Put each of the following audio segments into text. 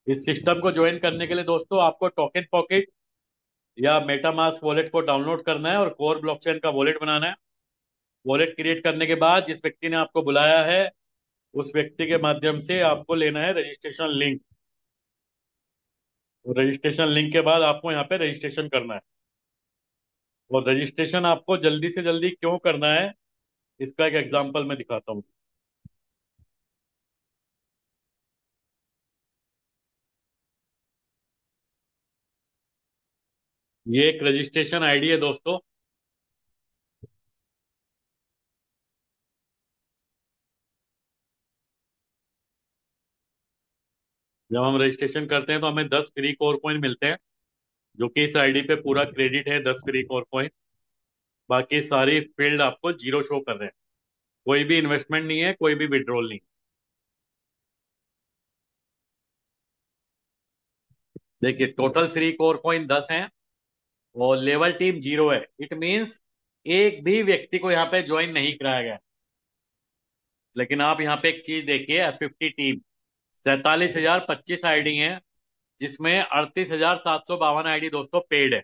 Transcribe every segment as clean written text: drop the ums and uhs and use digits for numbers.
इस सिस्टम को ज्वाइन करने के लिए दोस्तों आपको टोकन पॉकेट या मेटामास्क वॉलेट को डाउनलोड करना है और कोर ब्लॉकचेन का वॉलेट बनाना है। वॉलेट क्रिएट करने के बाद जिस व्यक्ति ने आपको बुलाया है उस व्यक्ति के माध्यम से आपको लेना है रजिस्ट्रेशन लिंक। और रजिस्ट्रेशन लिंक के बाद आपको यहाँ पे रजिस्ट्रेशन करना है। और रजिस्ट्रेशन आपको जल्दी से जल्दी क्यों करना है इसका एक एग्जांपल मैं दिखाता हूँ। ये एक रजिस्ट्रेशन आईडी है दोस्तों। जब हम रजिस्ट्रेशन करते हैं तो हमें 10 फ्री कोर कॉइन मिलते हैं, जो कि इस आईडी पे पूरा क्रेडिट है, 10 फ्री कोर कॉइन। बाकी सारी फील्ड आपको जीरो शो कर रहे हैं। कोई भी इन्वेस्टमेंट नहीं है, कोई भी विड्रॉल नहीं। देखिए टोटल फ्री कोर कॉइन 10 हैं और लेवल टीम जीरो है। इट मींस एक भी व्यक्ति को यहाँ पे ज्वाइन नहीं कराया गया। लेकिन आप यहाँ पे एक चीज देखिए, F50 टीम 47,025 आईडी है, जिसमें 38,752 आईडी दोस्तों पेड है।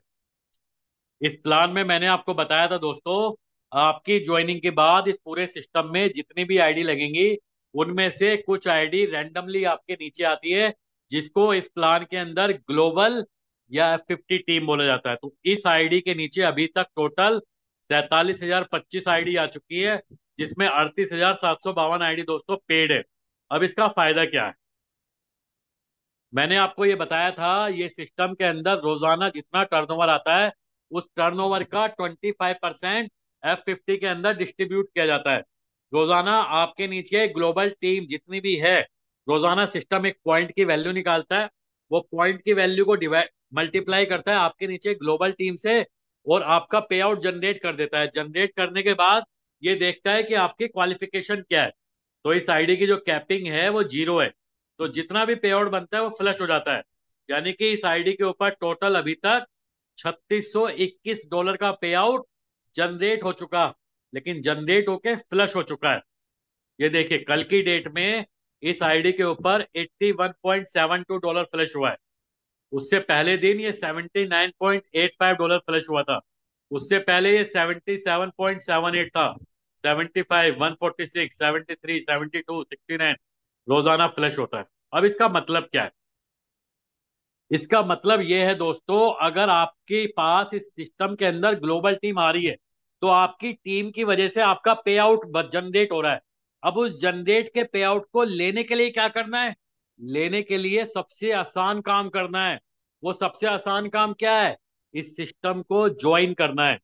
इस प्लान में मैंने आपको बताया था दोस्तों, आपकी ज्वाइनिंग के बाद इस पूरे सिस्टम में जितनी भी आईडी लगेंगी उनमें से कुछ आईडी रैंडमली आपके नीचे आती है, जिसको इस प्लान के अंदर ग्लोबल या F50 टीम बोला जाता है। तो इस आईडी के नीचे अभी तक टोटल 47,025 आईडी आ चुकी है, जिसमें 38,752 आईडी दोस्तों पेड है। अब इसका फायदा क्या है? मैंने आपको ये बताया था, ये सिस्टम के अंदर रोजाना जितना टर्नओवर आता है उस टर्नओवर का 25% F50 के अंदर डिस्ट्रीब्यूट किया जाता है। रोजाना आपके नीचे ग्लोबल टीम जितनी भी है, रोजाना सिस्टम एक पॉइंट की वैल्यू निकालता है। वो पॉइंट की वैल्यू को डिवाइड मल्टीप्लाई करता है आपके नीचे ग्लोबल टीम से, और आपका पे आउट जनरेट कर देता है। जनरेट करने के बाद ये देखता है कि आपकी क्वालिफिकेशन क्या है। तो इस आईडी की जो कैपिंग है वो जीरो है, तो जितना भी पे आउट बनता है वो फ्लश हो जाता है। यानी कि इस आईडी के ऊपर टोटल अभी तक $3621 का पे आउट जनरेट हो चुका, लेकिन जनरेट होके फ्लश हो चुका है। ये देखिए कल की डेट में इस आईडी के ऊपर $81.72 फ्लश हुआ है। उससे पहले दिन ये $79.85 फ्लश हुआ था। उससे पहले ये 77.78 था। 75, 146, 73, 72, 69 रोजाना फ्लश होता है। अब इसका मतलब क्या है? इसका मतलब ये है दोस्तों, अगर आपके पास इस सिस्टम के अंदर ग्लोबल टीम आ रही है तो आपकी टीम की वजह से आपका पे आउट जनरेट हो रहा है। अब उस जनरेट के पे आउट को लेने के लिए क्या करना है? लेने के लिए सबसे आसान काम करना है। वो सबसे आसान काम क्या है? इस सिस्टम को ज्वाइन करना है।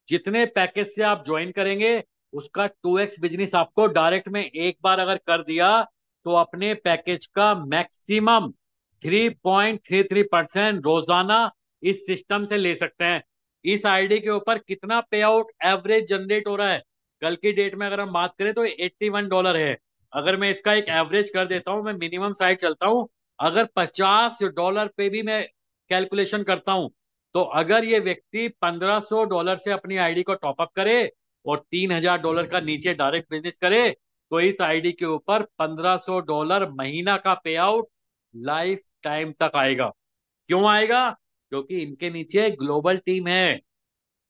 जितने पैकेज से आप ज्वाइन करेंगे उसका 2x बिजनेस आपको डायरेक्ट में एक बार अगर कर दिया तो अपने पैकेज का मैक्सिमम 3.33% रोजाना इस सिस्टम से ले सकते हैं। इस आईडी के ऊपर कितना पे आउट एवरेज जनरेट हो रहा है? कल की डेट में अगर हम बात करें तो $81 है। अगर मैं इसका एक एवरेज कर देता हूं, मैं मिनिमम साइड चलता हूं, अगर $50 पे भी मैं कैलकुलेशन करता हूं, तो अगर ये व्यक्ति $1,500 से अपनी आईडी को टॉपअप करे और $3,000 का नीचे डायरेक्ट बिजनेस करे, तो इस आईडी के ऊपर $1,500 महीना का पे आउट लाइफ टाइम तक आएगा। क्यों आएगा? क्योंकि इनके नीचे ग्लोबल टीम है।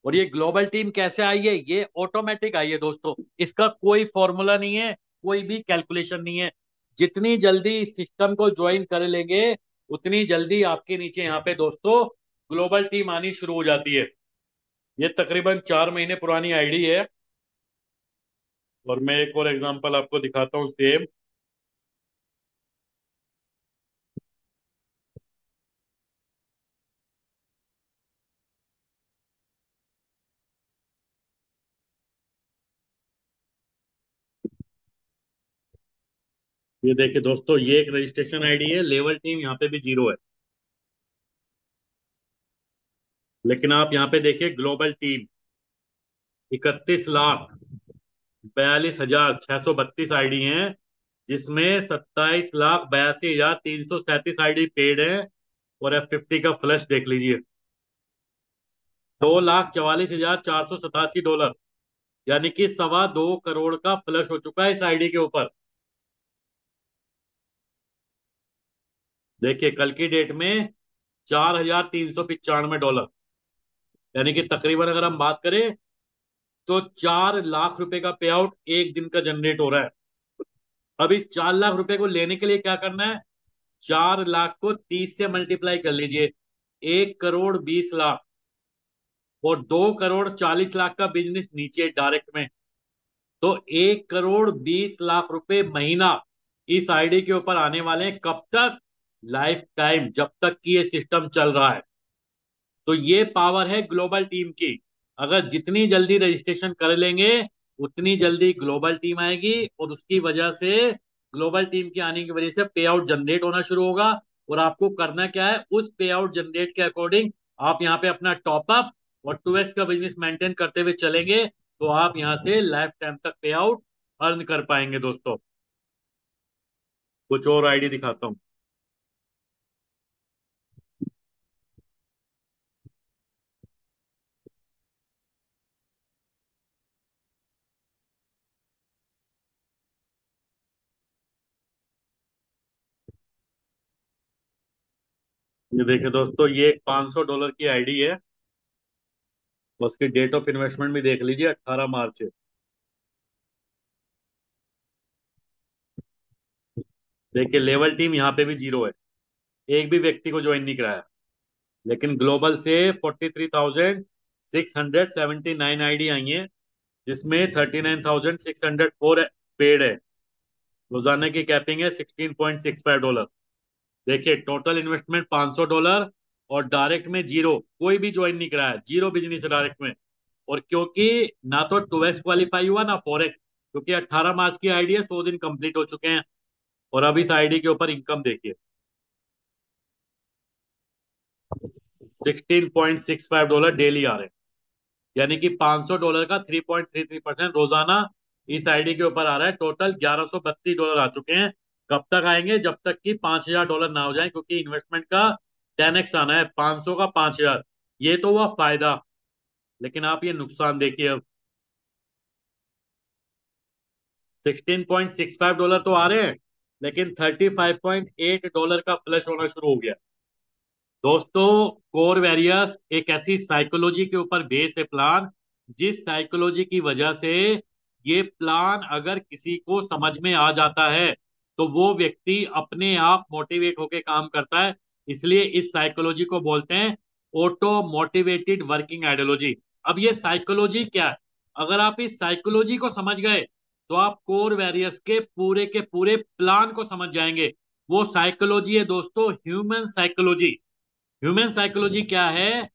और ये ग्लोबल टीम कैसे आई है? ये ऑटोमेटिक आई है दोस्तों। इसका कोई फॉर्मूला नहीं है, कोई भी कैलकुलेशन नहीं है। जितनी जल्दी इस सिस्टम को ज्वाइन कर लेंगे उतनी जल्दी आपके नीचे यहाँ पे दोस्तों ग्लोबल टीम आनी शुरू हो जाती है। ये तकरीबन 4 महीने पुरानी आईडी है। और मैं एक और एग्जांपल आपको दिखाता हूँ सेम। ये देखिए दोस्तों, ये एक रजिस्ट्रेशन आईडी है, लेवल टीम यहाँ पे भी जीरो है। लेकिन आप यहाँ पे देखिए ग्लोबल टीम 31,42,632 आईडी हैं, जिसमें 27,82,337 आईडी पेड है। और F50 का फ्लश देख लीजिए, $2,44,487, यानी कि 2.25 करोड़ का फ्लश हो चुका है इस आईडी के ऊपर। देखिए कल की डेट में 4,395 डॉलर, यानी कि तकरीबन अगर हम बात करें तो 4 लाख रुपए का पे आउट एक दिन का जनरेट हो रहा है। अब इस 4 लाख रुपए को लेने के लिए क्या करना है? 4 लाख को 30 से मल्टीप्लाई कर लीजिए, 1,20,00,000, और 2,40,00,000 का बिजनेस नीचे डायरेक्ट में, तो 1,20,00,000 रुपए महीना इस आईडी के ऊपर आने वाले हैं। कब तक? लाइफ टाइम, जब तक कि ये सिस्टम चल रहा है। तो ये पावर है ग्लोबल टीम की। अगर जितनी जल्दी रजिस्ट्रेशन कर लेंगे उतनी जल्दी ग्लोबल टीम आएगी, और उसकी वजह से, ग्लोबल टीम के आने की वजह से पे आउट जनरेट होना शुरू होगा। और आपको करना क्या है? उस पे आउट जनरेट के अकॉर्डिंग आप यहाँ पे अपना टॉपअप और 2x का बिजनेस मेंटेन करते हुए चलेंगे, तो आप यहाँ से लाइफ टाइम तक पे आउट अर्न कर पाएंगे दोस्तों। कुछ और आईडी दिखाता हूँ। ये देखिए दोस्तों, ये एक $500 की आईडी है। उसकी डेट ऑफ इन्वेस्टमेंट भी देख लीजिए, 18 मार्च है। देखिए लेवल टीम यहाँ पे भी जीरो है, एक भी व्यक्ति को ज्वाइन नहीं कराया। लेकिन ग्लोबल से 43,679 आईडी आई हैं, जिसमें 39,604 पेड है। रोजाना की कैपिंग है $16.65। देखिए टोटल इन्वेस्टमेंट $500, और डायरेक्ट में जीरो, कोई भी ज्वाइन नहीं कराया, जीरो बिजनेस है डायरेक्ट में। और क्योंकि ना तो 2x क्वालिफाई हुआ ना 4x, क्योंकि 18 मार्च की आईडी है, 100 दिन कंप्लीट हो चुके हैं। और अब इस आईडी के ऊपर इनकम देखिए, $16.65 डेली आ रहे हैं, यानी कि $500 का 3.33% रोजाना इस आईडी के ऊपर आ रहा है। टोटल $1,132 आ चुके हैं। कब तक आएंगे? जब तक कि $5,000 ना हो जाए, क्योंकि इन्वेस्टमेंट का 10x आना है, 500 का 5,000। ये तो हुआ फायदा, लेकिन आप ये नुकसान देखिए। अब $16.65 तो आ रहे हैं, लेकिन $35.8 का फ्लश होना शुरू हो गया। दोस्तों, कोर वैरियस एक ऐसी साइकोलॉजी के ऊपर बेस है प्लान, जिस साइकोलॉजी की वजह से ये प्लान अगर किसी को समझ में आ जाता है तो वो व्यक्ति अपने आप मोटिवेट होकर काम करता है। इसलिए इस साइकोलॉजी को बोलते हैं ऑटो मोटिवेटेड वर्किंग आइडियोलॉजी। अब ये साइकोलॉजी क्या है? अगर आप इस साइकोलॉजी को समझ गए तो आप कोर वैरियस के पूरे प्लान को समझ जाएंगे। वो साइकोलॉजी है दोस्तों, ह्यूमन साइकोलॉजी। ह्यूमन साइकोलॉजी क्या है?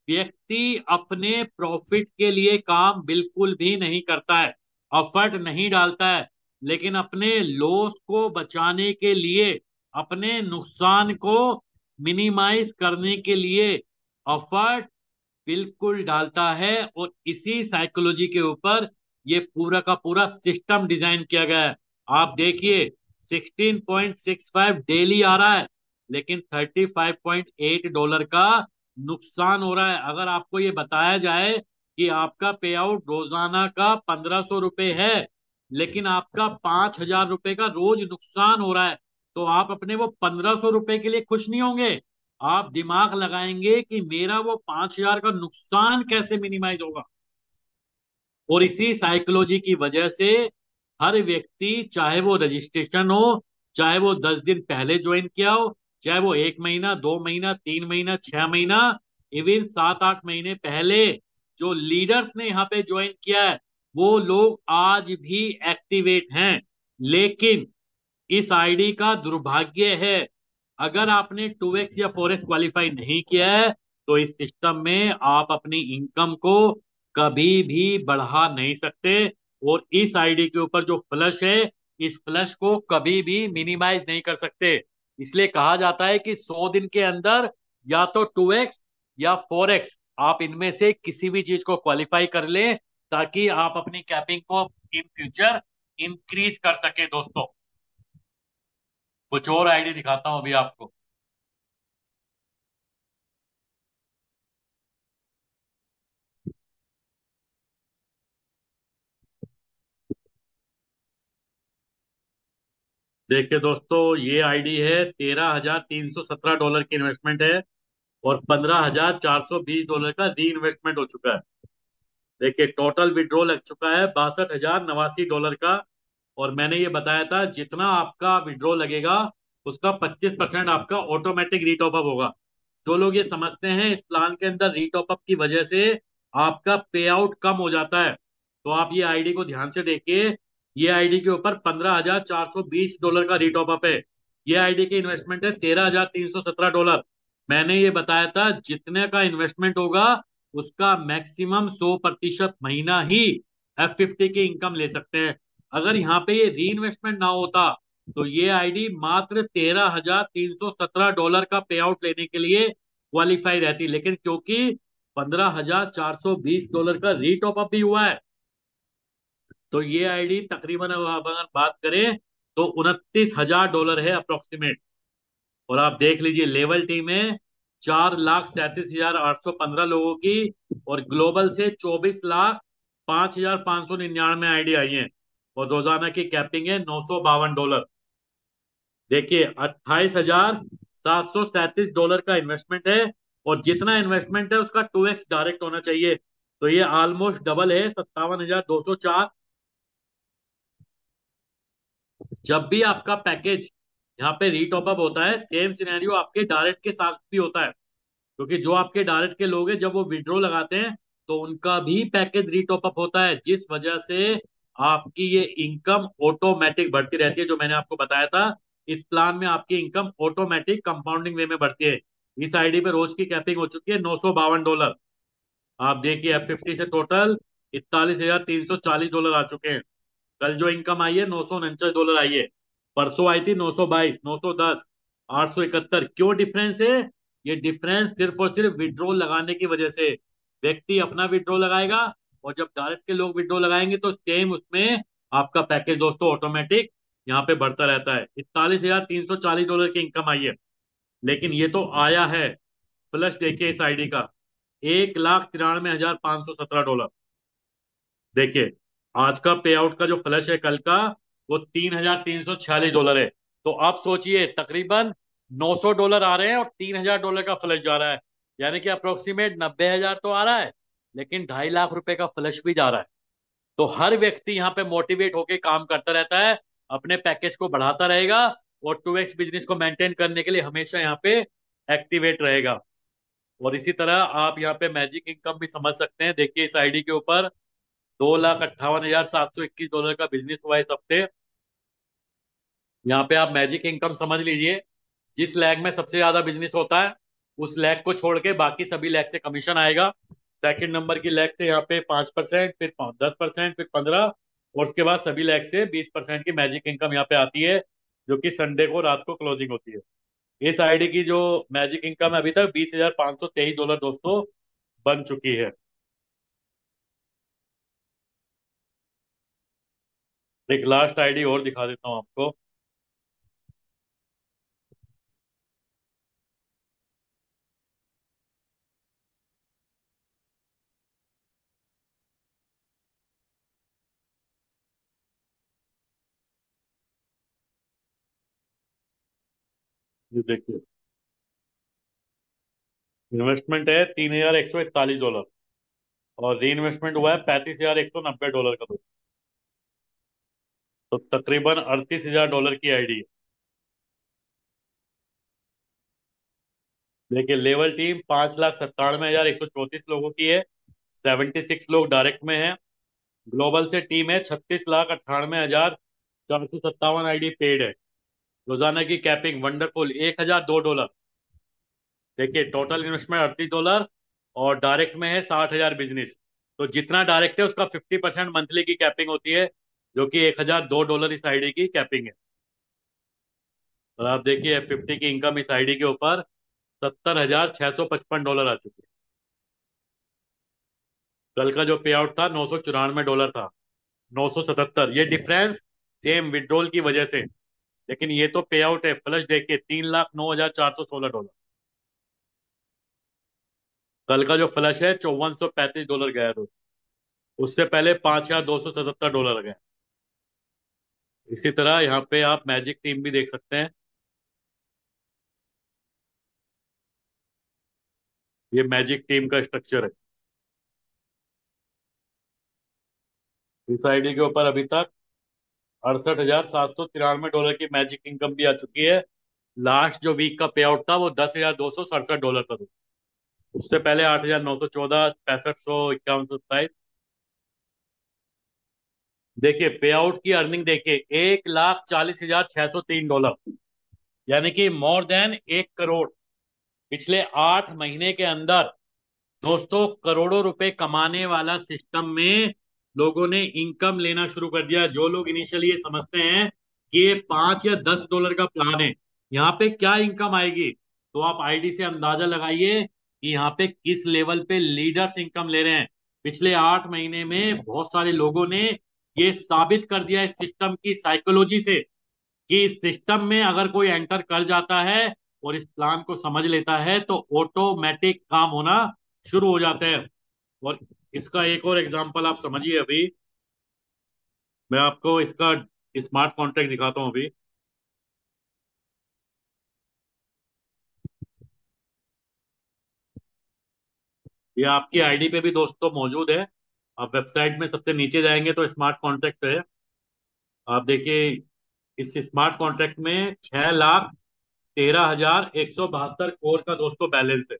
व्यक्ति अपने प्रॉफिट के लिए काम बिल्कुल भी नहीं करता है, एफर्ट नहीं डालता है, लेकिन अपने लॉस को बचाने के लिए, अपने नुकसान को मिनिमाइज करने के लिए एफर्ट बिल्कुल डालता है। और इसी साइकोलॉजी के ऊपर ये पूरा का पूरा सिस्टम डिजाइन किया गया है। आप देखिए 16.65 डेली आ रहा है, लेकिन $35.8 का नुकसान हो रहा है। अगर आपको ये बताया जाए कि आपका पे आउट रोजाना का ₹1,500 है, लेकिन आपका ₹5,000 का रोज नुकसान हो रहा है, तो आप अपने वो ₹1,500 के लिए खुश नहीं होंगे। आप दिमाग लगाएंगे कि मेरा वो 5,000 का नुकसान कैसे मिनिमाइज होगा। और इसी साइकोलॉजी की वजह से हर व्यक्ति, चाहे वो रजिस्ट्रेशन हो, चाहे वो 10 दिन पहले ज्वाइन किया हो, चाहे वो 1 महीना, 2 महीना, 3 महीना, 6 महीना, इवन 7-8 महीने पहले जो लीडर्स ने यहाँ पे ज्वाइन किया है, वो लोग आज भी एक्टिवेट हैं। लेकिन इस आईडी का दुर्भाग्य है, अगर आपने 2x या 4x क्वालिफाई नहीं किया है तो इस सिस्टम में आप अपनी इनकम को कभी भी बढ़ा नहीं सकते। और इस आईडी के ऊपर जो फ्लश है, इस फ्लश को कभी भी मिनिमाइज नहीं कर सकते। इसलिए कहा जाता है कि 100 दिन के अंदर या तो 2x या 4x, आप इनमें से किसी भी चीज को क्वालिफाई कर लें, ताकि आप अपनी कैपिंग को इन फ्यूचर इंक्रीज कर सके दोस्तों। कुछ और आईडी दिखाता हूं अभी आपको। देखिए दोस्तों, ये आईडी है, $13,317 की इन्वेस्टमेंट है और $15,420 का री इन्वेस्टमेंट हो चुका है। देखिए टोटल विड्रॉ लग चुका है $62,089 का। और मैंने ये बताया था जितना आपका विड्रॉ लगेगा उसका 25% आपका ऑटोमेटिक रीटॉप अप होगा। जो लोग ये समझते हैं इस प्लान के अंदर रीटॉप अप की वजह से आपका पे आउट कम हो जाता है, तो आप ये आईडी को ध्यान से देखिए। ये आईडी के ऊपर $15,420 का रीटॉप अप है। ये आईडी की इन्वेस्टमेंट है $13,317। मैंने ये बताया था जितने का इन्वेस्टमेंट होगा उसका मैक्सिमम 100% महीना ही F50 की इनकम ले सकते हैं। अगर यहाँ पे ये री इन्वेस्टमेंट ना होता तो ये आईडी मात्र $13,317 का पे आउट लेने के लिए क्वालिफाई रहती, लेकिन क्योंकि $15,420 का रीटॉप अप भी हुआ है तो ये आईडी तकरीबन अब आप अगर बात करें तो $29,000 है अप्रोक्सीमेट। और आप देख लीजिए लेवल टीम में 4,37,815 लोगों की और ग्लोबल से 24,05,599 आईडी आई है और रोजाना की कैपिंग है $952। देखिए $28,737 का इन्वेस्टमेंट है और जितना इन्वेस्टमेंट है उसका 2x डायरेक्ट होना चाहिए, तो ये ऑलमोस्ट डबल है 57,204। जब भी आपका पैकेज यहाँ पे रीटॉप अप होता है सेम सिनेरियो आपके डायरेक्ट के साथ भी होता है, क्योंकि जो आपके डायरेक्ट के लोग हैं जब वो विड्रॉ लगाते हैं तो उनका भी पैकेज रीटॉप अप होता है, जिस वजह से आपकी ये इनकम ऑटोमेटिक बढ़ती रहती है। जो मैंने आपको बताया था इस प्लान में आपकी इनकम ऑटोमेटिक कंपाउंडिंग वे में बढ़ती है। इस आईडी पे रोज की कैपिंग हो चुकी है $952। आप देखिए F50 से टोटल $41,340 आ चुके हैं। कल जो इनकम आई है $949 आई है। परसों आई थी 922, 910, 871। क्यों डिफरेंस है? ये डिफरेंस सिर्फ और सिर्फ विड्रॉल लगाने की वजह से। व्यक्ति अपना विड्रॉल लगाएगा और जब डायरेक्ट के लोग विड्रॉल लगाएंगे तो सेम उसमें आपका पैकेज दोस्तों ऑटोमेटिक यहाँ पे बढ़ता रहता है। $41,340 की इनकम आई है, लेकिन ये तो आया है। फ्लश देखिए इस आईडी का, $1,93,517। देखिए आज का पे आउट का जो फ्लश है कल का वो $3,346 है। तो आप सोचिए तकरीबन $900 आ रहे हैं और $3,000 का फ्लश जा रहा है, यानी कि अप्रोक्सीमेट 90,000 तो आ रहा है, लेकिन 2.5 लाख रुपए का फ्लश भी जा रहा है। तो हर व्यक्ति यहाँ पे मोटिवेट होके काम करता रहता है, अपने पैकेज को बढ़ाता रहेगा और 2x बिजनेस को मेंटेन करने के लिए हमेशा यहाँ पे एक्टिवेट रहेगा। और इसी तरह आप यहाँ पे मैजिक इनकम भी समझ सकते हैं। देखिए इस आईडी के ऊपर $2,58,721 का बिजनेस हुआ इस हफ्ते। यहाँ पे आप मैजिक इनकम समझ लीजिए, जिस लैग में सबसे ज्यादा बिजनेस होता है उस लैग को छोड़ के बाकी सभी लैग से कमीशन आएगा। सेकंड नंबर की लैग से यहाँ पे 5%, फिर 10%, फिर 15, और उसके बाद सभी लैग से 20% की मैजिक इनकम यहाँ पे आती है, जो कि संडे को रात को क्लोजिंग होती है। इस आईडी की जो मैजिक इनकम है अभी तक $20,523 दोस्तों बन चुकी है। एक लास्ट आईडी और दिखा देता हूँ आपको। ये देखिए इन्वेस्टमेंट है $3,141 और री इन्वेस्टमेंट हुआ है $35,190 का। तो तकरीबन $38,000 की आईडी है। देखिए लेवल टीम 5,97,134 लोगों की है। 76 लोग डायरेक्ट में है। ग्लोबल से टीम है 36,98,457 आईडी पेड है। रोजाना की कैपिंग वंडरफुल $1,002। देखिए टोटल इन्वेस्टमेंट $38 और डायरेक्ट में है 60,000 बिजनेस। तो जितना डायरेक्ट है उसका 50% मंथली की कैपिंग होती है, जो कि $1,002 इस आईडी की कैपिंग है। और आप देखिए F50 की इनकम इस आईडी के ऊपर $70,655 आ चुकी है। कल का जो पे आउट था $994 था, 977। ये डिफरेंस सेम विड्रॉल की वजह से, लेकिन ये तो पे आउट है। फ्लश देखिए $3,09,416। कल का जो फ्लश है $5,435 गया, तो उससे पहले $5,277 गए। इसी तरह यहाँ पे आप मैजिक टीम भी देख सकते हैं। ये मैजिक टीम का स्ट्रक्चर है। इस आईडी के ऊपर अभी तक 68,793 डॉलर की मैजिक इनकम भी आ चुकी है। लास्ट जो वीक का पे आउट था वो 10,267 डॉलर का था। उससे पहले 8,914, 6500, 5127। देखिए पे आउट की अर्निंग देखिए, 1,40,603 डॉलर, यानी कि मोर देन 1 करोड़। पिछले 8 महीने के अंदर दोस्तों करोड़ों रुपए कमाने वाला सिस्टम में लोगों ने इनकम लेना शुरू कर दिया। जो लोग इनिशियली ये समझते हैं कि ये 5 या 10 डॉलर का प्लान है, यहाँ पे क्या इनकम आएगी, तो आप आईडी से अंदाजा लगाइए कि यहाँ पे किस लेवल पे लीडर्स इनकम ले रहे हैं। पिछले 8 महीने में बहुत सारे लोगों ने ये साबित कर दिया इस सिस्टम की साइकोलॉजी से कि इस सिस्टम में अगर कोई एंटर कर जाता है और इस प्लान को समझ लेता है तो ऑटोमेटिक काम होना शुरू हो जाते हैं। और इसका एक और एग्जांपल आप समझिए। अभी मैं आपको इसका स्मार्ट कॉन्ट्रैक्ट दिखाता हूँ अभी। ये आपकी आईडी पे भी दोस्तों मौजूद है। आप वेबसाइट में सबसे नीचे जाएंगे तो स्मार्ट कॉन्ट्रैक्ट है। आप देखिए, इस स्मार्ट कॉन्ट्रैक्ट में 6,13,172 करोड़ का दोस्तों बैलेंस है।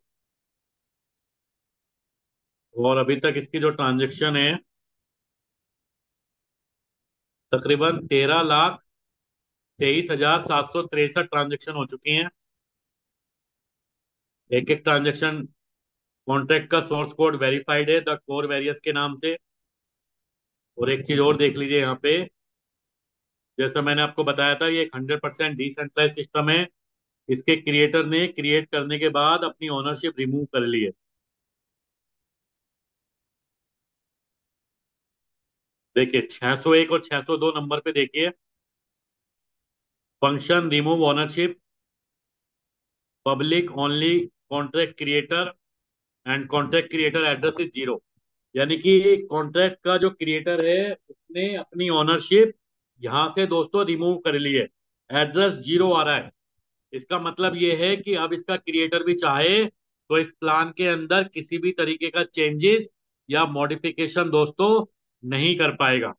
और अभी तक इसकी जो ट्रांजेक्शन है, तकरीबन 13,23,763 ट्रांजेक्शन हो चुकी हैं। एक एक ट्रांजेक्शन कॉन्ट्रैक्ट का सोर्स कोड वेरीफाइड है द कोर वेरियस के नाम से। और एक चीज और देख लीजिए यहाँ पे, जैसा मैंने आपको बताया था ये एक 100% डिसेंट्रलाइज सिस्टम है। इसके क्रिएटर ने क्रिएट करने के बाद अपनी ओनरशिप रिमूव कर ली है। देखिए 601 और 602 नंबर पे देखिए, function remove ownership, public only contract creator and contract creator address is zero. यानी कि कॉन्ट्रैक्ट का जो क्रिएटर है उसने अपनी ओनरशिप यहां से दोस्तों रिमूव कर ली है। एड्रेस जीरो आ रहा है। इसका मतलब ये है कि अब इसका क्रिएटर भी चाहे तो इस प्लान के अंदर किसी भी तरीके का चेंजेस या मॉडिफिकेशन दोस्तों नहीं कर पाएगा।